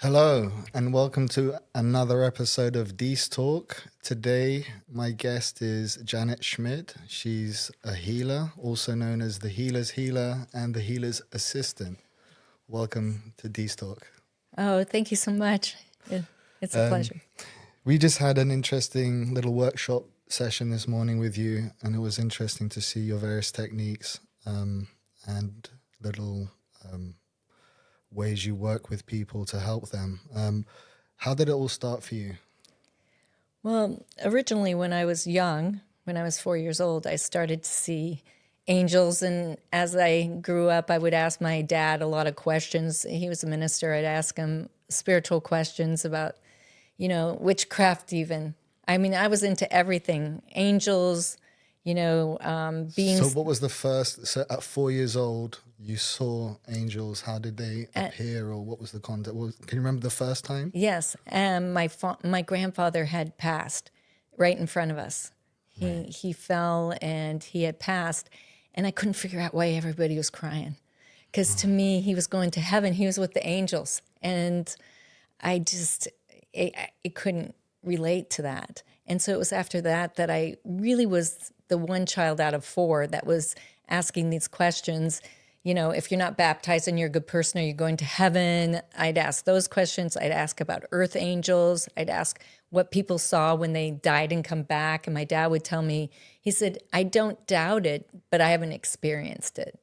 Hello, and welcome to another episode of Dees Talk. Today, my guest is Janet Schmidt. She's a healer, also known as the healer's healer and the healer's assistant. Welcome to Dees Talk. Oh, thank you so much. It's a pleasure. We just had an interesting little workshop session this morning with you, and it was interesting to see your various techniques and little ways you work with people to help them. How did it all start for you? Well, originally when I was young, when I was 4 years old, I started to see angels. And as I grew up, I would ask my dad a lot of questions. He was a minister. I'd ask him spiritual questions about, witchcraft even. I mean, I was into everything. Angels, beings. So what was the first, so at 4 years old, you saw angels. How did they appear, or what was the context? Can you remember the first time? Yes, and my grandfather had passed right in front of us. He fell and he had passed, and I couldn't figure out why everybody was crying, because to me he was going to heaven. He was with the angels, and I couldn't relate to that. And so it was after that I really was the one child out of four that was asking these questions. If you're not baptized and you're a good person, are you going to heaven? I'd ask those questions. I'd ask about earth angels. I'd ask what people saw when they died and come back. And my dad would tell me, he said, I don't doubt it, but I haven't experienced it.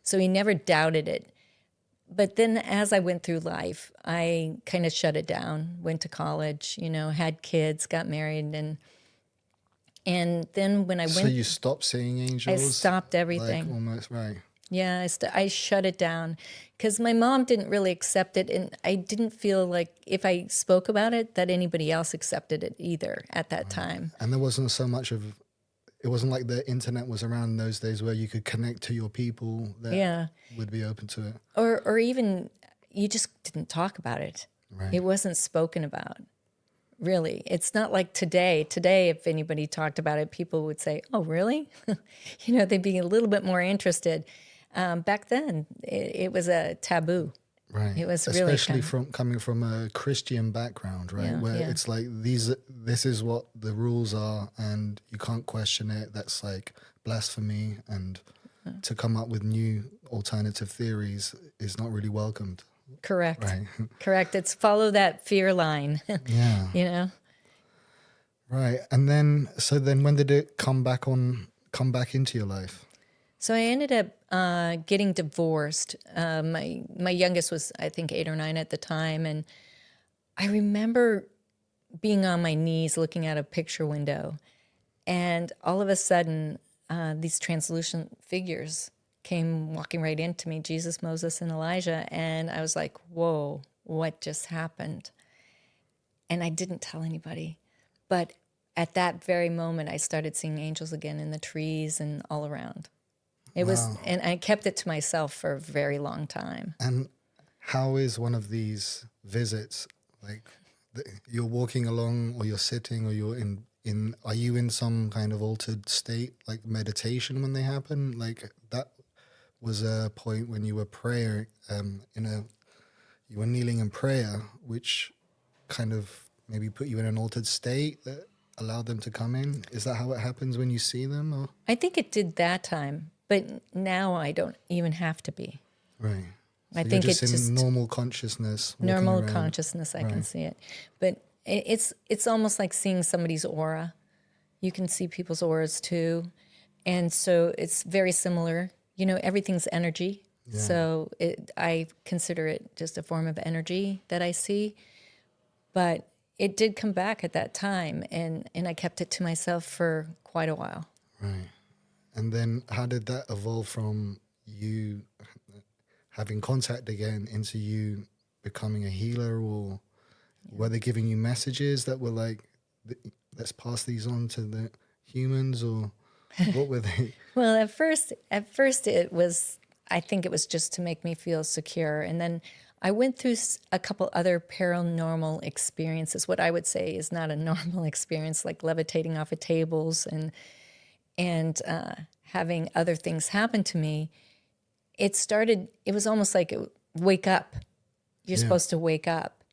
So he never doubted it. But then as I went through life, I kind of shut it down, went to college, had kids, got married. And then when I went... So you stopped seeing angels? I stopped everything. Like almost, right. Yeah, I shut it down because my mom didn't really accept it, and I didn't feel like if I spoke about it that anybody else accepted it either at that time. And there wasn't so much of, it wasn't like the internet was around in those days where you could connect to your people that would be open to it. Or even you just didn't talk about it. Right. It wasn't spoken about. Really. It's not like today. Today, if anybody talked about it, people would say, oh, really? They'd be a little bit more interested. Back then, it was a taboo. Right. It was especially really coming from a Christian background, right? Where it's like this is what the rules are, and you can't question it. That's like blasphemy, and to come up with new alternative theories is not really welcomed. Correct. Right. Correct. It's follow that fear line. Yeah. Right. And then, when did it come back into your life? So I ended up getting divorced. My youngest was, I think, 8 or 9 at the time. And I remember being on my knees looking at a picture window. And all of a sudden, these translucent figures came walking right into me, Jesus, Moses, and Elijah. And I was like, whoa, what just happened? And I didn't tell anybody. But at that very moment, I started seeing angels again in the trees and all around. It was, and I kept it to myself for a very long time. And how is one of these visits, like you're walking along, or you're sitting, or you're are you in some kind of altered state, like meditation when they happen? Like that was a point when you were praying, you were kneeling in prayer, which kind of maybe put you in an altered state that allowed them to come in. Is that how it happens when you see them? Or? I think it did that time. But now I don't even have to be. Right. So I think it's it's just normal consciousness. Normal consciousness, I can see it. But it's almost like seeing somebody's aura. You can see people's auras too. And so it's very similar. Everything's energy. Yeah. So I consider it just a form of energy that I see. But it did come back at that time, and I kept it to myself for quite a while. Right. And then how did that evolve from you having contact again into you becoming a healer, or were they giving you messages that were like, let's pass these on to the humans, or what were they? Well, at first it was, I think it was just to make me feel secure. And then I went through a couple other paranormal experiences, what I would say is not a normal experience, like levitating off of tables and having other things happen to me. It was almost like wake up. You're supposed to wake up.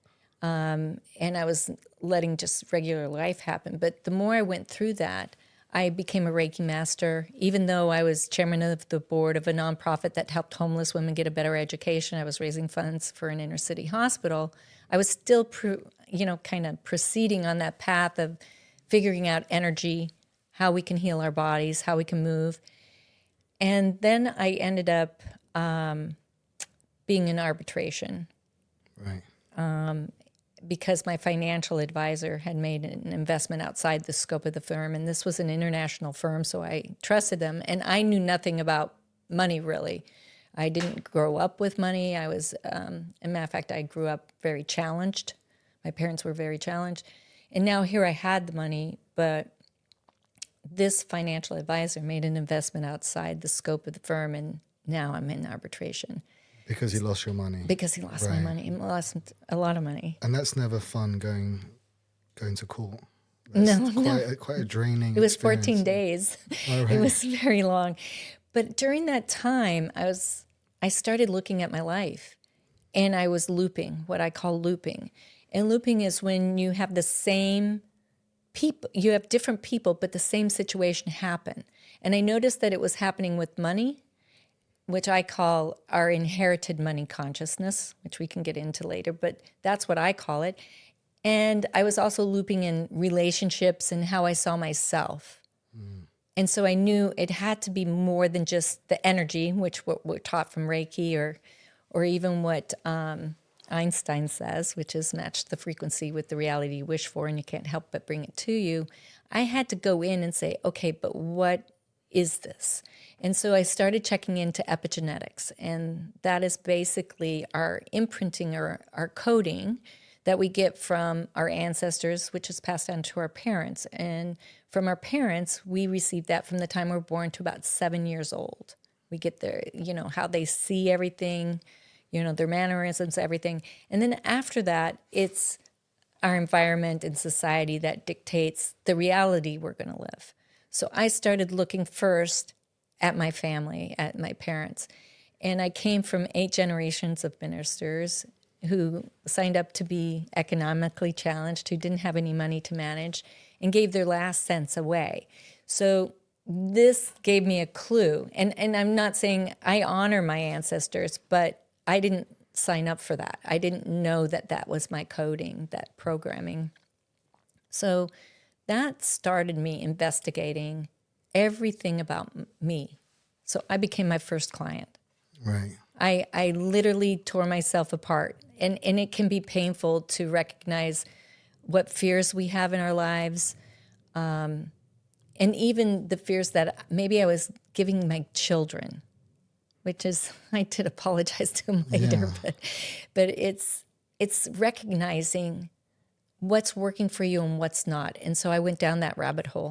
and I was letting just regular life happen. But the more I went through that, I became a Reiki master. Even though I was chairman of the board of a nonprofit that helped homeless women get a better education, I was raising funds for an inner city hospital. I was still, kind of proceeding on that path of figuring out energy, how we can heal our bodies, how we can move. And then I ended up being in arbitration. Right. Because my financial advisor had made an investment outside the scope of the firm, and this was an international firm, so I trusted them, and I knew nothing about money, really. I didn't grow up with money. I was, as a matter of fact, I grew up very challenged. My parents were very challenged, and now here I had the money, but this financial advisor made an investment outside the scope of the firm, and now I'm in arbitration. Because you lost your money. Because he lost my money. He lost a lot of money. And that's never fun going to court. That's quite a draining It was experience. 14 days. Oh, right. It was very long. But during that time, I started looking at my life, and I was looping, what I call looping. And looping is when you have the same people, you have different people, but the same situation happen. And I noticed that it was happening with money, which I call our inherited money consciousness, which we can get into later, but that's what I call it. And I was also looping in relationships and how I saw myself. And so I knew it had to be more than just the energy, which what we're taught from Reiki, or even what Einstein says, which is match the frequency with the reality you wish for, and you can't help but bring it to you. I had to go in and say, okay, but what is this? And so I started checking into epigenetics, and that is basically our imprinting or our coding that we get from our ancestors, which is passed down to our parents. And from our parents, we receive that from the time we're born to about 7 years old. We get their, how they see everything, their mannerisms, everything. And then after that, it's our environment and society that dictates the reality we're going to live. So I started looking first at my family, at my parents. And I came from 8 generations of ministers who signed up to be economically challenged, who didn't have any money to manage, and gave their last cents away. So this gave me a clue. And I'm not saying I honor my ancestors, but I didn't sign up for that. I didn't know that that was my coding, that programming. So that started me investigating everything about me. So I became my first client. Right. I literally tore myself apart. And it can be painful to recognize what fears we have in our lives. And even the fears that maybe I was giving my children, which is, I did apologize to them later, but it's recognizing what's working for you and what's not. And so I went down that rabbit hole.